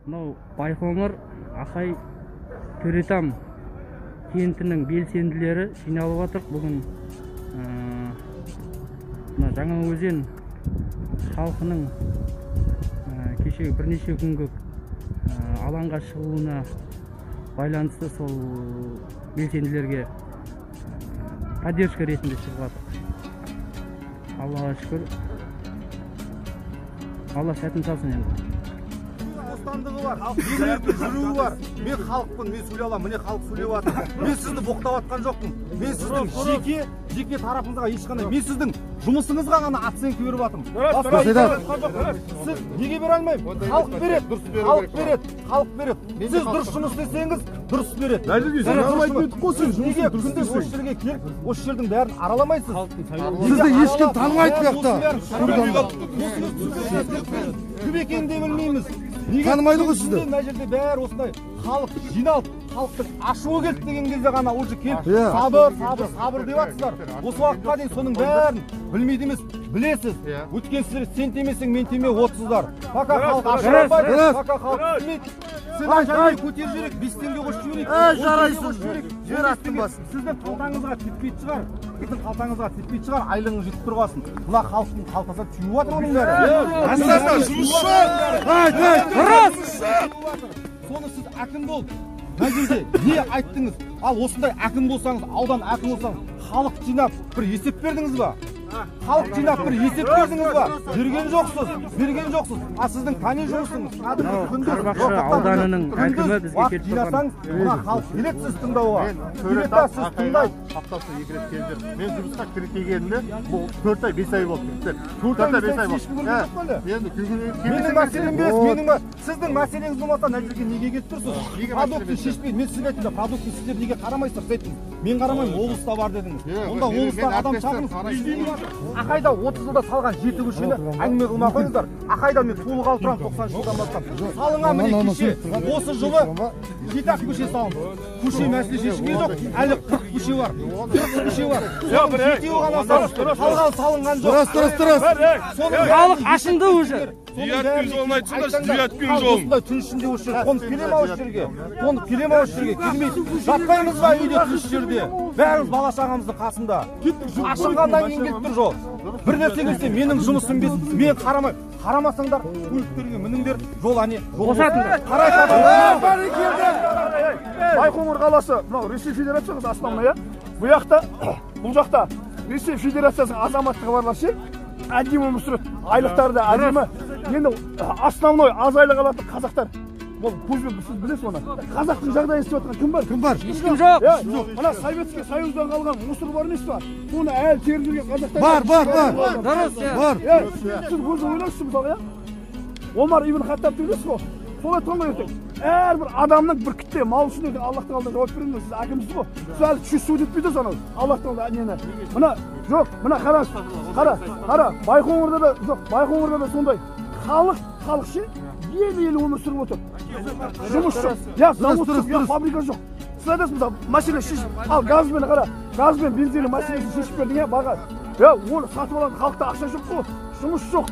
Мынау Байқоңыр Ақай Төретам кентінің белсенділері жиналып жатыр. Бүгін Жаңаөзен халқының кешегі бірнеше күнгі алаңға шығуына байланысты сол белсенділерге поддержка ретінде шығып жатыр. Аллаға шүкір. Алла сәтін салсын енді. Бостандығы бар, жүруі бар. Мен халықпын, мен сөйлей аламын, міне халық сөйлеп жатыр. Мен сізді боқтап жатқан жоқпын. Мен сіздің жеке тарапыңызға ешқандай, мен сіздің жұмысыңызға ғана оценка беріп жатырмын. Сіз неге бере алмаймын? Халық береді, халық береді, халық береді. Сіз дұрыс жұмыс істесеңіз, дұрыс береді. Неге күнде осы жерге келіп, осы жердің бәрін араламайсыз? Сізді ешкім танымайды бұяқта. Кім екенін де білмейміз. Танымайды ғой сізді. Мына жерде бәрі осындай халық жиналып, халықтың ашуы келді деген кезде ғана уже келіп, сабыр деп жатсыздар. Осы уақытқа дейін соның бәрін білмейді емес, білесіз. Өткен сіздер сен темесең, мен теме отсыздар. Пока халық ашырамайды, пока халық білмейді. Сен ажармай көтер жүрек, 5 теңге қосып жіберейік. Жарайсың, жер аттың басын. Сіздің қалтаңызға теппейді шығар. Сіздің қалтаңызға теппейді шығар, айлығыңыз жетіп тұрғасын. Бұла халықтың қалтасына түйіп жатыр оның бәрі. Соны сіз әкім болып, мына жерде не айттыңыз? Ал осындай әкім болсаңыз, аудан әкім болсаңыз, халық жинап бір есеп бердіңіз ба? Халық жинап бір есеп бердіңіз ба? Берген жоқсыз. А сіздің тани жұмысыңыз. Қарбақшы ауданының әкімі бізге келіп тұрған. Мына халық келеді сіз тыңдауға. Келеді сіз тыңдайды. Аптасына 2 рет келдім. Мен жұмысқа кіріп келгенімде бұл 4 ай 5 ай болды. 4 ай 5 ай болды. Менің мәселем емес, менің сіздің мәселеңіз болмаса мына жерге неге келіп тұрсыз? Продуктты шешпейді. Мен сізге айттым да, продуктты сіздер неге қарамайсыздар дедіңіз. Мен қарамаймын, облыста бар дедіңіз. Онда облыстан адам шақырыңыз. Ақайда 30 жылда салған 7 көшені әңгіме қылмай қойыңыздар. Ақайда мен толық алып тұрамын 90 жылдан бастап. Салынған міне кеше осы жылы 7 көше салынды. Көше мәселе шешілген жоқ. Әлі 40 көше бар. 40 көше бар. Соның 7-еуі ғана салынған жоқ. Дұрыс. Халық ашынды уже. Düyat gün olmayı çıkar, düyat gün olmayı. Tün içinde o şey, konuk kelime o şirge. Konuk kelime o şirge. Kelmeyiz. Жатпаймыз ба үйде тыныш жерде. Бәріміз бала шағамыздың қасында. Ашынғандан кейін келіп тұр жол. Бір нәрсе келсе менің жұмысым бес. Мен қарамаймын. Қарамасаңдар көліктерге мініңдер. Жол әне. Қосатыңдар. Байқоңыр қаласы, мынау Ресей Федерациясы основная. Бұл жақта Ресей Федерациясының азаматтығы барлар ше. Әдемі өмір сүреді, айлықтары да әдемі. Енді основной аз айлық алатын қазақтар. Бұл көзбен сіз білесіз оны. Қазақтың жағдайын істеп жатқан кім бар? Кім бар? Ешкім жоқ. Мына Советский Союздан қалған мусор бар емес па? Соны әлі теріп жүрген қазақтар. Бар. Дұрыс. Сіз өзі ойлайсыз мысалы, Омар ибн Хаттаб білесіз ғой. Солай айтқан ертең. Әрбір адамның бір кітте мал үшін ертең Аллахтың алдында жауап беремін. Сіз әкімсіз ғой. Сіз әлі чувствовать етпейді анау. Аллахтың алдында нені. Мына жоқ, мына қараңыз. Қара. Байқоңырда да жоқ, Байқоңырда да сондай. Халық ше ел өмір сүріп отыр. Жұмыс жоқ. Завод жоқ, фабрика жоқ. Сіз айтасыз мысалы, мәселе шешіп, ал газбен қара. Газбен бензиннің мәселесін шешіп бердің баға. Оны сатып алатын халықта ақша жоқ қой. Жұмыс жоқ.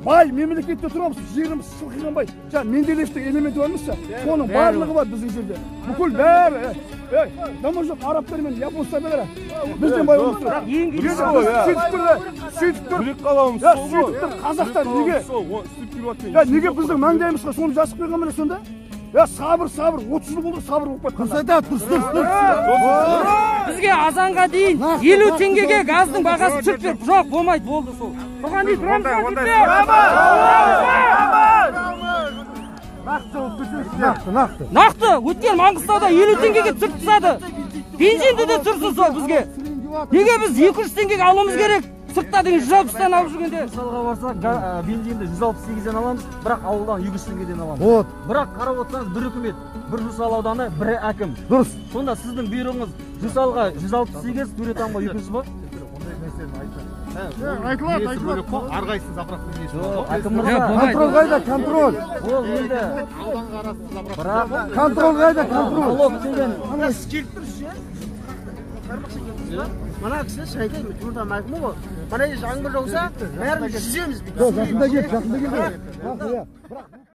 Бай мемлекетте тұрамыз, жеріміз шылқиған Жаңа Менделеевтің элементі бар емес, соның барлығы бар біздің жерде. Бүкіл бәрі, дама жоқ, арабтар мен японстар бәрі. Бізден бай өмір сүреді. Сөйтіп тұр қазақтар неге? Неге біздің маңдайымызға соны жазып қойған міне сонда? Сабыр, 30 жыл болды сабыр болып қайтқан. Бізге азанға дейін 50 теңгеге газдың бағасы түсіп беріп, жоқ, болмайды, болды сол. Соған дейін тұрамыз ба? Нақты. Өткен Маңғыстауда 50 теңгеге түсіп тастады. Бензинді де тұрсын сол бізге. Неге біз 200 теңгеге алуымыз керек? Сыртта деген 160-тан алып жүргенде. Мысалға барсақ, бензинді 168-ден аламыз, бірақ ауылдан 200 теңгеден аламыз. Бірақ қарап отырсаңыз, бір үкімет, бір Жусал ауданы, бір әкім. Дұрыс. Сонда сіздің бұйрығыңыз Жусалға 168, Төретамға 200 ба? Айтылады. Арғайсыз заправка несі бар? Әкім мырза. Контроль қайда, контроль. Ол енді. Ауданға арасы заправка. Бірақ контроль қайда, контроль. налог деген. Сіз келіп тұрсыз, Мына кісі шайқаймын, жұрдан мәлімі ғой. Мына жаңбыр жауса, бәріміз жүземіз. Жақында кел, жақында кел.